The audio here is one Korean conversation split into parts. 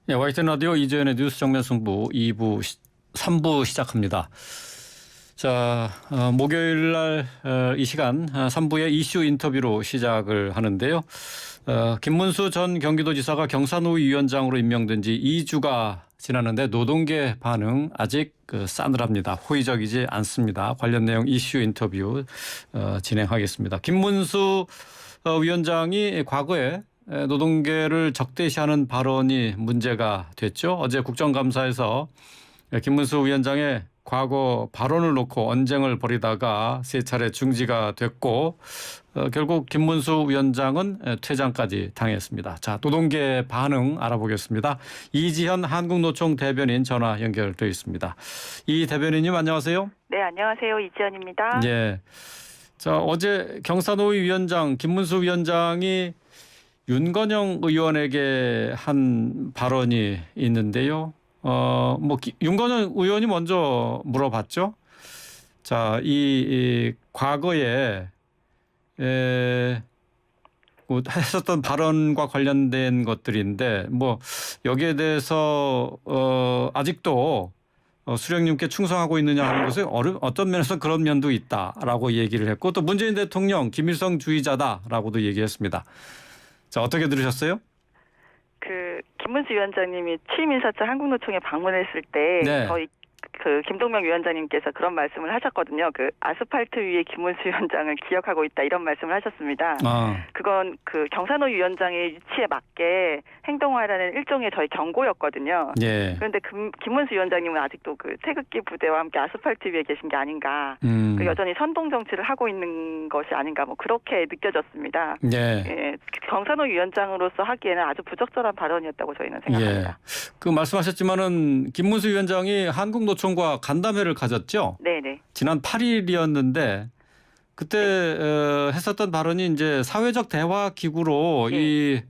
네, YTN 라디오 이재현의 뉴스 정면 승부 2부, 3부 시작합니다. 자, 목요일 날 이 시간 3부의 이슈 인터뷰로 시작을 하는데요. 김문수 전 경기도지사가 경사노위 위원장으로 임명된 지 2주가 지났는데 노동계 반응 아직 싸늘합니다. 호의적이지 않습니다. 관련 내용 이슈 인터뷰 진행하겠습니다. 김문수 위원장이 과거에 노동계를 적대시하는 발언이 문제가 됐죠. 어제 국정감사에서 김문수 위원장의 과거 발언을 놓고 언쟁을 벌이다가 세 차례 중지가 됐고 결국 김문수 위원장은 퇴장까지 당했습니다. 자, 노동계 반응 알아보겠습니다. 이지현 한국노총 대변인 전화 연결돼 있습니다. 이 대변인님 안녕하세요. 네, 안녕하세요. 이지연입니다. 예. 자, 어제 경사노위 위원장 김문수 위원장이 윤건영 의원에게 한 발언이 있는데요. 윤건영 의원이 먼저 물어봤죠. 자, 이 과거에 했었던 발언과 관련된 것들인데 여기에 대해서 아직도 수령님께 충성하고 있느냐 하는 것은 어떤 면에서 그런 면도 있다라고 얘기를 했고 또 문재인 대통령 김일성주의자다라고도 얘기했습니다. 자, 어떻게 들으셨어요? 김문수 위원장님이 취임 인사차 한국노총에 방문했을 때 네. 저희 김동명 위원장님께서 그런 말씀을 하셨거든요. 아스팔트 위에 김문수 위원장을 기억하고 있다 이런 말씀을 하셨습니다. 그건 경사노위 위원장의 위치에 맞게 행동하라는 일종의 저희 경고였거든요. 예. 그런데 김문수 위원장님은 아직도 태극기 부대와 함께 아스팔트 위에 계신 게 아닌가. 여전히 선동 정치를 하고 있는 것이 아닌가 그렇게 느껴졌습니다. 예. 예, 경사노위 위원장으로서 하기에는 아주 부적절한 발언이었다고 저희는 생각합니다. 예. 말씀하셨지만은 김문수 위원장이 한국노총과 간담회를 가졌죠. 네네. 지난 8일이었는데 그때 했었던 발언이 이제 사회적 대화 기구로 이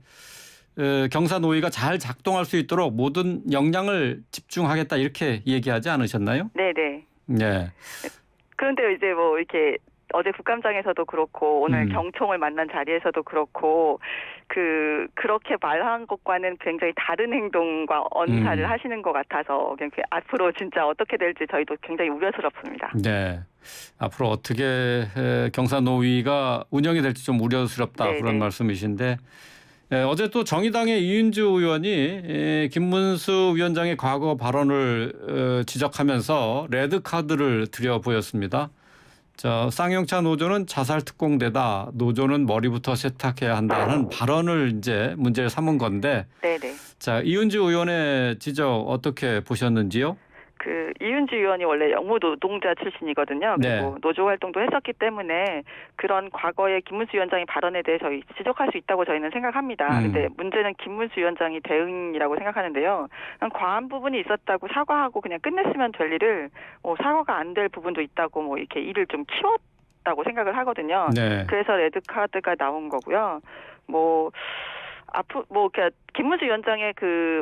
경사노위가 잘 작동할 수 있도록 모든 역량을 집중하겠다 이렇게 얘기하지 않으셨나요? 네네. 네. 그런데 이제 이렇게 어제 국감장에서도 그렇고 오늘 경총을 만난 자리에서도 그렇고 그렇게 말한 것과는 굉장히 다른 행동과 언사를 하시는 것 같아서 앞으로 진짜 어떻게 될지 저희도 굉장히 우려스럽습니다. 네. 앞으로 어떻게 경사노위가 운영이 될지 좀 우려스럽다 네네. 그런 말씀이신데 어제 또 정의당의 이윤주 의원이 김문수 위원장의 과거 발언을 지적하면서 레드카드를 들여 보였습니다. 자, 쌍용차 노조는 자살 특공대다. 노조는 머리부터 세탁해야 한다는 발언을 이제 문제를 삼은 건데. 네네. 자, 이윤주 의원의 지적 어떻게 보셨는지요? 이윤주 의원이 원래 영무 노동자 출신이거든요. 네. 그리고 노조 활동도 했었기 때문에 그런 과거의 김문수 위원장의 발언에 대해 저희 지적할 수 있다고 저희는 생각합니다. 근데 문제는 김문수 위원장이 대응이라고 생각하는데요. 과한 부분이 있었다고 사과하고 그냥 끝냈으면 될 일을 사과가 안 될 부분도 있다고 이렇게 일을 좀 키웠다고 생각을 하거든요. 네. 그래서 레드카드가 나온 거고요. 김문수 위원장의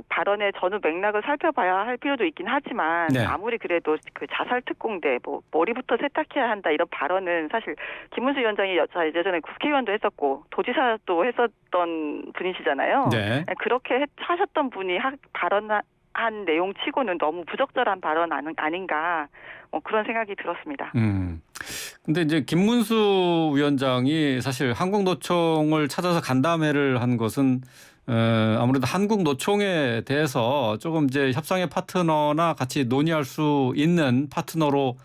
발언의 전후 맥락을 살펴봐야 할 필요도 있긴 하지만 네. 아무리 그래도 자살 특공대 머리부터 세탁해야 한다 이런 발언은 사실 김문수 위원장이 예전에 국회의원도 했었고 도지사도 했었던 분이시잖아요. 네. 그렇게 하셨던 분이 발언한 내용치고는 너무 부적절한 발언 아닌가 그런 생각이 들었습니다. 근데 이제 김문수 위원장이 사실 한국노총을 찾아서 간담회를 한 것은 아무래도 한국노총에 대해서 조금 이제 협상의 파트너나 같이 논의할 수 있는 파트너로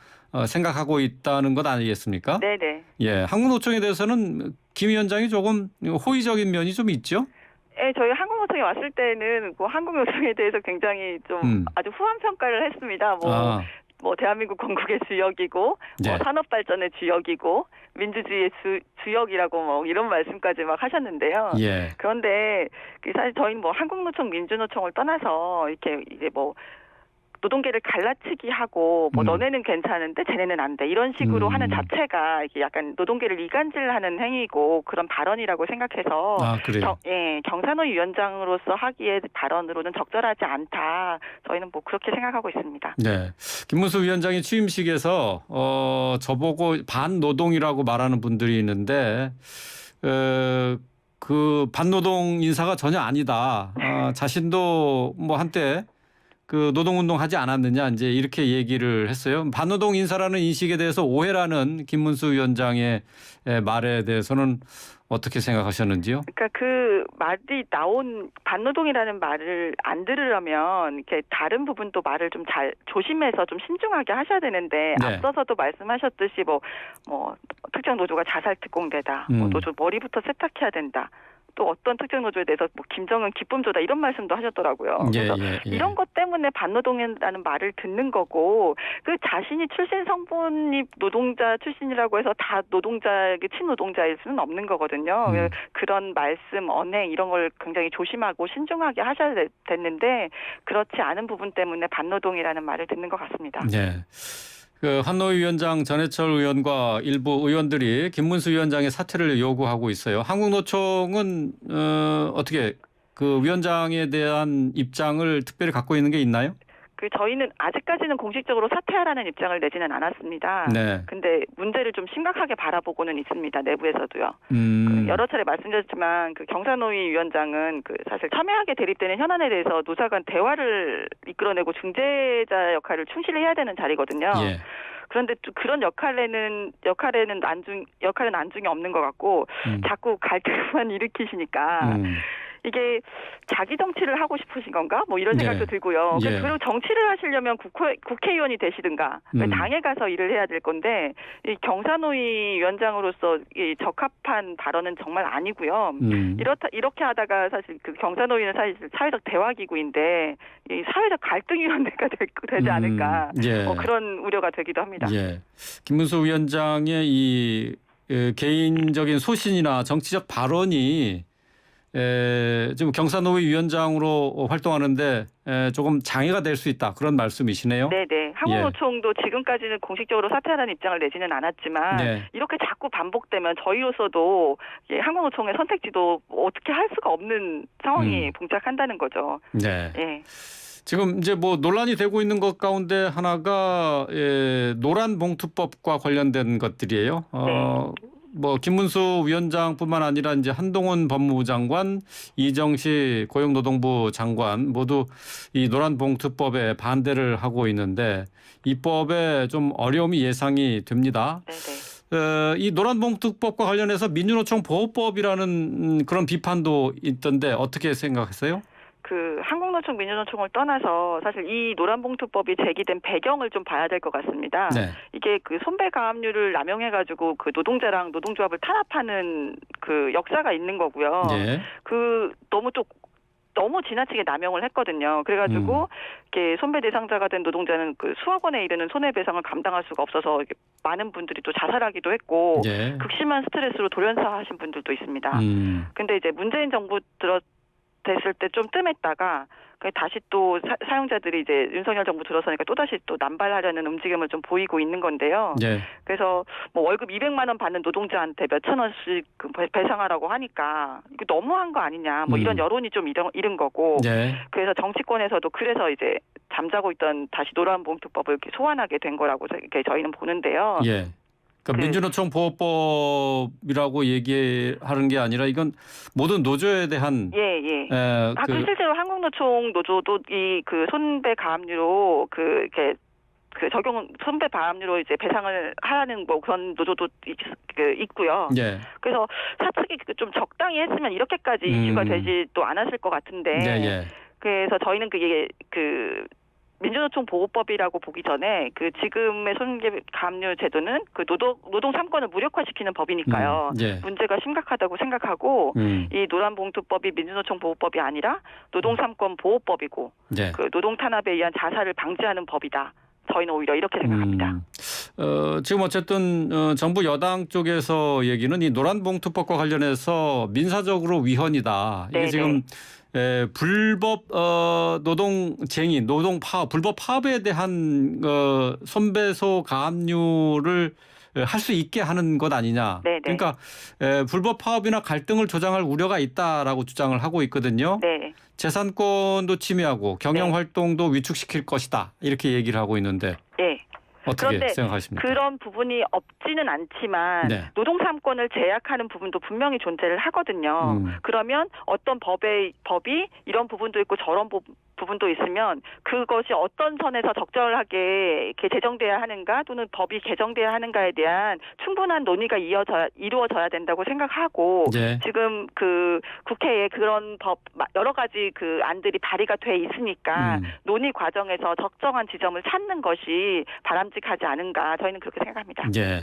생각하고 있다는 것 아니겠습니까? 네네. 예, 한국노총에 대해서는 김 위원장이 조금 호의적인 면이 좀 있죠? 네, 저희 한국노총에 왔을 때는 한국노총에 대해서 굉장히 좀 아주 후한 평가를 했습니다. 대한민국 건국의 주역이고, 네. 산업발전의 주역이고, 민주주의의 주역이라고 이런 말씀까지 하셨는데요. 예. 그런데 사실 저희는 한국노총, 민주노총을 떠나서 이렇게 이제 노동계를 갈라치기 하고 너네는 괜찮은데 쟤네는 안 돼. 이런 식으로 하는 자체가 이게 약간 노동계를 이간질하는 행위고 그런 발언이라고 생각해서 그래요? 경사노위 위원장으로서 하기에 발언으로는 적절하지 않다. 저희는 그렇게 생각하고 있습니다. 네. 김문수 위원장이 취임식에서 저보고 반노동이라고 말하는 분들이 있는데 그 반노동 인사가 전혀 아니다. 자신도 뭐 한때 그 노동운동 하지 않았느냐 이제 이렇게 얘기를 했어요. 반노동 인사라는 인식에 대해서 오해라는 김문수 위원장의 말에 대해서는 어떻게 생각하셨는지요? 그러니까 그 말이 나온 반노동이라는 말을 안 들으려면 이렇게 다른 부분도 말을 좀 잘 조심해서 좀 신중하게 하셔야 되는데 네. 앞서서도 말씀하셨듯이 뭐 특정 노조가 자살 특공대다, 뭐 노조 머리부터 세탁해야 된다. 또 어떤 특정 노조에 대해서 뭐 김정은 기쁨조다 이런 말씀도 하셨더라고요. 그래서 이런 것 때문에 반노동이라는 말을 듣는 거고 그 자신이 출신 성분이 노동자 출신이라고 해서 다 노동자 친노동자일 수는 없는 거거든요. 그런 말씀, 언행 이런 걸 굉장히 조심하고 신중하게 하셔야 됐는데 그렇지 않은 부분 때문에 반노동이라는 말을 듣는 것 같습니다. 네. 그 한노위 위원장 전해철 의원과 일부 의원들이 김문수 위원장의 사퇴를 요구하고 있어요. 한국노총은 어떻게 그 위원장에 대한 입장을 특별히 갖고 있는 게 있나요? 그 저희는 아직까지는 공식적으로 사퇴하라는 입장을 내지는 않았습니다. 네. 근데 문제를 좀 심각하게 바라보고는 있습니다. 내부에서도요. 여러 차례 말씀드렸지만 그 경사노위 위원장은 그 사실 첨예하게 대립되는 현안에 대해서 노사 간 대화를 이끌어내고 중재자 역할을 충실히 해야 되는 자리거든요. 예. 그런데 또 그런 역할은 안중이 없는 것 같고 자꾸 갈등만 일으키시니까 이게 자기 정치를 하고 싶으신 건가? 뭐 이런 생각도 들고요. 예. 그리고 정치를 하시려면 국회의원이 되시든가 당에 가서 일을 해야 될 건데 이 경사노위 위원장으로서 이 적합한 발언은 정말 아니고요. 이렇게 하다가 사실 그 경사노위는 사실 사회적 대화기구인데 이 사회적 갈등위원회가 되지 않을까 그런 우려가 되기도 합니다. 예. 김문수 위원장의 이 개인적인 소신이나 정치적 발언이 지금 경사노위 위원장으로 활동하는데 조금 장애가 될 수 있다 그런 말씀이시네요. 네네. 한국노총도 지금까지는 공식적으로 사퇴하라는 입장을 내지는 않았지만 이렇게 자꾸 반복되면 저희로서도 한국노총의 선택지도 어떻게 할 수가 없는 상황이 봉착한다는 거죠. 네. 예. 지금 이제 뭐 논란이 되고 있는 것 가운데 하나가 노란봉투법과 관련된 것들이에요. 뭐 김문수 위원장뿐만 아니라 이제 한동훈 법무부 장관, 이정식 고용노동부 장관 모두 이 노란봉투법에 반대를 하고 있는데 입법에 좀 어려움이 예상이 됩니다. 네네. 이 노란봉투법과 관련해서 민주노총 보호법이라는 그런 비판도 있던데 어떻게 생각하세요? 그 한국노총, 민주노총을 떠나서 사실 이 노란봉투법이 제기된 배경을 좀 봐야 될 것 같습니다. 네. 이게 그 손배가압류를 남용해가지고 그 노동자랑 노동조합을 탄압하는 그 역사가 있는 거고요. 네. 그 너무 지나치게 남용을 했거든요. 그래가지고 이렇게 손배 대상자가 된 노동자는 그 수억 원에 이르는 손해배상을 감당할 수가 없어서 많은 분들이 또 자살하기도 했고 극심한 스트레스로 돌연사하신 분들도 있습니다. 근데 이제 문재인 정부 됐을 때 좀 뜸했다가 다시 또 사용자들이 이제 윤석열 정부 들어서니까 또다시 또 남발하려는 움직임을 좀 보이고 있는 건데요. 그래서 뭐 월급 200만 원 받는 노동자한테 몇천 원씩 배상하라고 하니까 이거 너무한 거 아니냐. 뭐 이런 여론이 좀 이른 거고. 그래서 정치권에서도 그래서 이제 잠자고 있던 다시 노란봉투법을 이렇게 소환하게 된 거라고 저희는 보는데요. 그러니까 민주노총 보호법이라고 얘기하는 게 아니라 이건 모든 노조에 대한 실제로 한국노총 노조도 이 그 손배 가압류로 이렇게 그 적용 손배 가압류로 이제 배상을 하는 뭐 그런 노조도 있고요. 그래서 사측이 좀 적당히 했으면 이렇게까지 이슈가 되지도 않았을 것 같은데. 그래서 저희는 그게 민주노총 보호법이라고 보기 전에 그 지금의 손배 가압류 제도는 그 노동 3권을 무력화시키는 법이니까요. 문제가 심각하다고 생각하고 이 노란봉투법이 민주노총 보호법이 아니라 노동 3권 보호법이고 그 노동 탄압에 의한 자살을 방지하는 법이다. 저희는 오히려 이렇게 생각합니다. 지금 어쨌든 정부 여당 쪽에서 얘기는 이 노란봉투법과 관련해서 민사적으로 위헌이다. 이게 지금 불법 노동쟁의, 불법 파업에 대한 손배소 가압류를 할 수 있게 하는 것 아니냐. 그러니까 불법 파업이나 갈등을 조장할 우려가 있다라고 주장을 하고 있거든요. 재산권도 침해하고 경영활동도 위축시킬 것이다. 이렇게 얘기를 하고 있는데. 어떻게 그런데 생각하십니까? 그런 부분이 없지는 않지만 네. 노동 3권을 제약하는 부분도 분명히 존재를 하거든요. 그러면 어떤 법이 이런 부분도 있고 저런 부분도 있으면 그것이 어떤 선에서 적절하게 이렇게 제정돼야 하는가 또는 법이 개정돼야 하는가에 대한 충분한 논의가 이루어져야 된다고 생각하고 예. 지금 그 국회에 그런 법 여러 가지 그 안들이 발의가 돼 있으니까 논의 과정에서 적정한 지점을 찾는 것이 바람직하지 않은가 저희는 그렇게 생각합니다. 예.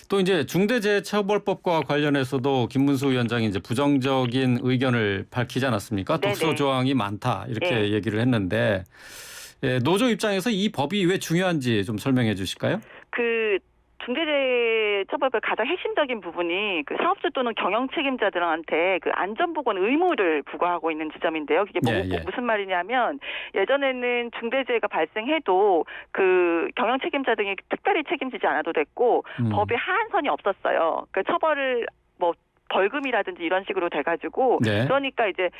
또 이제 중대재해처벌법과 관련해서도 김문수 위원장이 이제 부정적인 의견을 밝히지 않았습니까? 네네. 독소 조항이 많다 이렇게 예. 얘기를 했는데 노조 입장에서 이 법이 왜 중요한지 좀 설명해 주실까요? 그 중대재해처벌법의 가장 핵심적인 부분이 그 사업주 또는 경영 책임자들한테 그 안전보건 의무를 부과하고 있는 지점인데요. 그게 무슨 말이냐면 예전에는 중대재해가 발생해도 그 경영 책임자 등이 특별히 책임지지 않아도 됐고 법에 하한선이 없었어요. 그 처벌을 뭐 벌금이라든지 이런 식으로 돼가지고 네. 그러니까 이제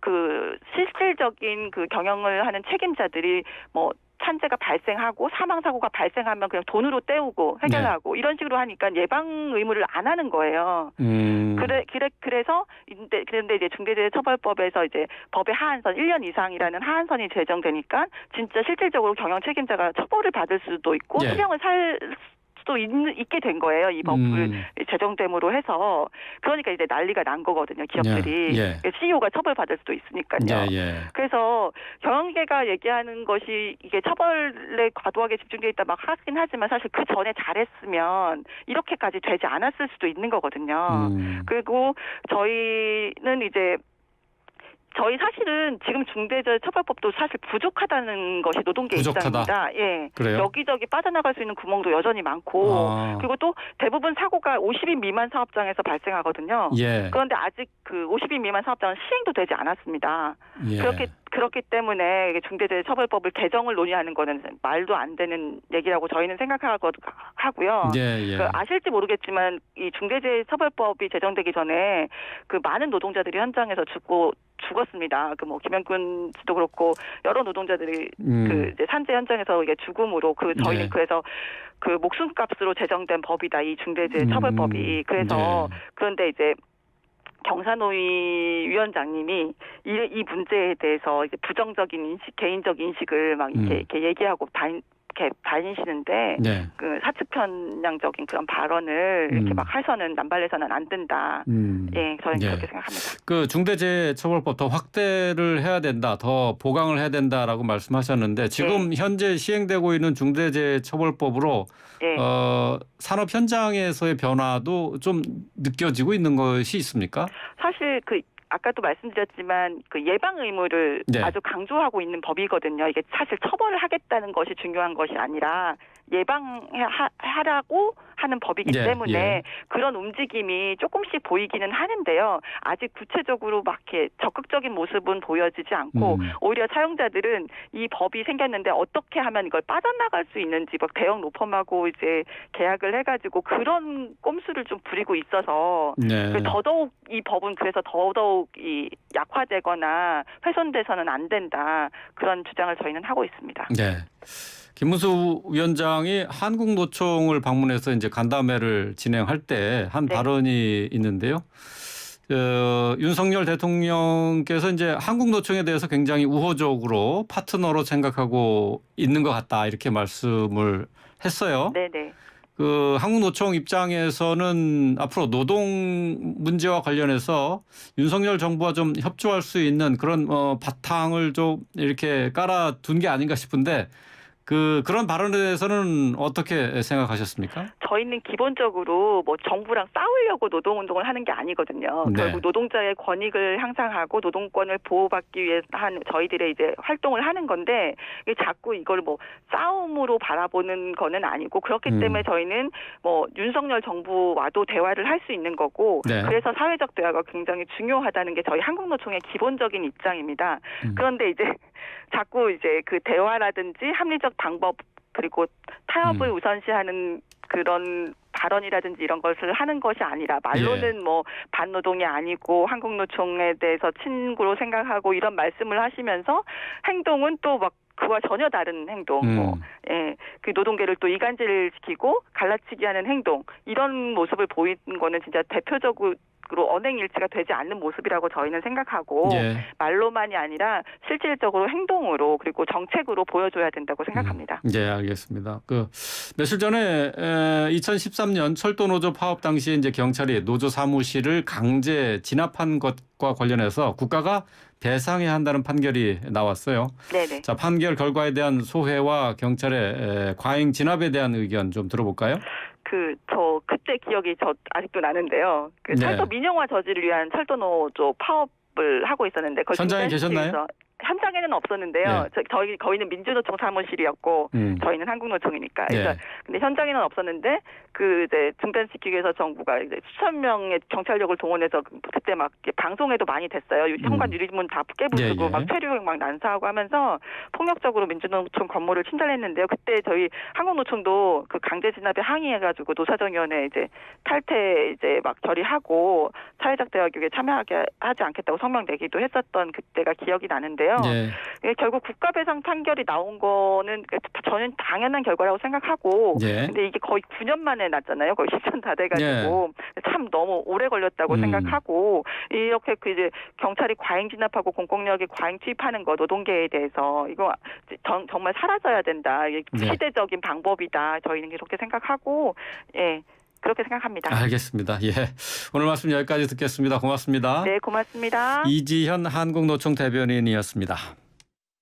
그 실질적인 그 경영을 하는 책임자들이 뭐 산재가 발생하고 사망 사고가 발생하면 그냥 돈으로 때우고 해결하고 이런 식으로 하니까 예방 의무를 안 하는 거예요. 그래서 그런데 이제 중대재해처벌법에서 이제 법의 하한선 1년 이상이라는 하한선이 제정되니까 진짜 실질적으로 경영 책임자가 처벌을 받을 수도 있고 실형을 살 수도 있게 된 거예요. 이 법을 제정됨으로 해서. 그러니까 이제 난리가 난 거거든요. 기업들이. CEO가 처벌받을 수도 있으니까요. 그래서 경영계가 얘기하는 것이 이게 처벌에 과도하게 집중되어 있다 막 하긴 하지만 사실 그 전에 잘했으면 이렇게까지 되지 않았을 수도 있는 거거든요. 그리고 저희는 이제 저희 사실은 지금 중대재해처벌법도 사실 부족하다는 것이 노동계 입장입니다. 예. 그래요? 여기저기 빠져나갈 수 있는 구멍도 여전히 많고 그리고 또 대부분 사고가 50인 미만 사업장에서 발생하거든요. 그런데 아직 그 50인 미만 사업장은 시행도 되지 않았습니다. 그렇기 때문에 중대재해처벌법을 개정을 논의하는 거는 말도 안 되는 얘기라고 저희는 생각하고요. 아실지 모르겠지만 이 중대재해처벌법이 제정되기 전에 그 많은 노동자들이 현장에서 죽었습니다. 그 뭐 김영근 씨도 그렇고 여러 노동자들이 그 이제 산재 현장에서 이게 죽음으로 저희는 그래서 그 목숨값으로 제정된 법이다. 이 중대재해처벌법이. 그래서 그런데 이제 경사노위 위원장님이 이 문제에 대해서 이제 부정적인 인식, 개인적 인식을 막 이렇게 얘기하고 다니시는데 그 사측 편향적인 그런 발언을 이렇게 막 해서는 남발해서는 안 된다. 예, 저는 그렇게 생각합니다. 그 중대재해처벌법 더 확대를 해야 된다, 더 보강을 해야 된다라고 말씀하셨는데 지금 현재 시행되고 있는 중대재해처벌법으로 산업 현장에서의 변화도 좀 느껴지고 있는 것이 있습니까? 사실 아까도 말씀드렸지만 그 예방 의무를 아주 강조하고 있는 법이거든요. 이게 사실 처벌을 하겠다는 것이 중요한 것이 아니라 예방하라고 하는 법이기 때문에 그런 움직임이 조금씩 보이기는 하는데요. 아직 구체적으로 막 이렇게 적극적인 모습은 보여지지 않고 오히려 사용자들은 이 법이 생겼는데 어떻게 하면 이걸 빠져나갈 수 있는지 막 대형 로펌하고 이제 계약을 해가지고 그런 꼼수를 좀 부리고 있어서 더더욱 이 법은 그래서 더더욱 이 약화되거나 훼손돼서는 안 된다. 그런 주장을 저희는 하고 있습니다. 김문수 위원장이 한국노총을 방문해서 이제 간담회를 진행할 때 한 발언이 있는데요. 윤석열 대통령께서 이제 한국노총에 대해서 굉장히 우호적으로 파트너로 생각하고 있는 것 같다 이렇게 말씀을 했어요. 그 한국노총 입장에서는 앞으로 노동 문제와 관련해서 윤석열 정부와 좀 협조할 수 있는 그런 바탕을 좀 이렇게 깔아둔 게 아닌가 싶은데 그런 발언에 대해서는 어떻게 생각하셨습니까? 저희는 기본적으로 뭐 정부랑 싸우려고 노동운동을 하는 게 아니거든요. 결국 노동자의 권익을 향상하고 노동권을 보호받기 위해 한 저희들의 이제 활동을 하는 건데 자꾸 이걸 뭐 싸움으로 바라보는 거는 아니고 그렇기 때문에 저희는 뭐 윤석열 정부와도 대화를 할 수 있는 거고 그래서 사회적 대화가 굉장히 중요하다는 게 저희 한국노총의 기본적인 입장입니다. 그런데 이제 자꾸 이제 그 대화라든지 합리적 방법 그리고 타협을 우선시하는 그런 발언이라든지 이런 것을 하는 것이 아니라 말로는 뭐 반노동이 아니고 한국노총에 대해서 친구로 생각하고 이런 말씀을 하시면서 행동은 또 막 그와 전혀 다른 행동, 그 노동계를 또 이간질시키고 갈라치기하는 행동 이런 모습을 보이는 거는 진짜 대표적으로 언행일치가 되지 않는 모습이라고 저희는 생각하고 예. 말로만이 아니라 실질적으로 행동으로 그리고 정책으로 보여줘야 된다고 생각합니다. 네, 알겠습니다. 며칠 전에 2013년 철도 노조 파업 당시에 이제 경찰이 노조 사무실을 강제 진압한 것과 관련해서 국가가 배상해야 한다는 판결이 나왔어요. 네네. 자, 판결 결과에 대한 소회와 경찰의 과잉 진압에 대한 의견 좀 들어볼까요? 그때 기억이 아직도 나는데요. 네. 철도 민영화 저지를 위한 철도 노조 파업을 하고 있었는데 현장에 계셨나요? 현장에는 없었는데요. 네. 저희는 민주노총 사무실이었고 저희는 한국노총이니까. 그래서 네. 근데 현장에는 없었는데 이제 중단시키기 위해서 정부가 이제 수천 명의 경찰력을 동원해서 그때 막 방송에도 많이 됐어요. 현관 유리문 다 깨부수고 예. 막 체류행 막 난사하고 하면서 폭력적으로 민주노총 건물을 침탈했는데요. 그때 저희 한국노총도 그 강제 진압에 항의해가지고 노사정위원회 이제 탈퇴 이제 막 결의하고 사회적 대화교육에 참여하게 하지 않겠다고 성명 내기도 했었던 그때가 기억이 나는데요. 예. 결국 국가배상 판결이 나온 거는 저는 당연한 결과라고 생각하고 예. 근데 이게 거의 9년 만에 났잖아요. 거의 10년 다 돼가지고 참 너무 오래 걸렸다고 생각하고 이렇게 이제 경찰이 과잉 진압하고 공권력이 과잉 투입하는 거 노동계에 대해서 이거 정말 사라져야 된다. 이게 시대적인 방법이다. 저희는 이렇게 생각하고 그렇게 생각합니다. 알겠습니다. 예. 오늘 말씀 여기까지 듣겠습니다. 고맙습니다. 네, 고맙습니다. 이지현 한국노총 대변인이었습니다.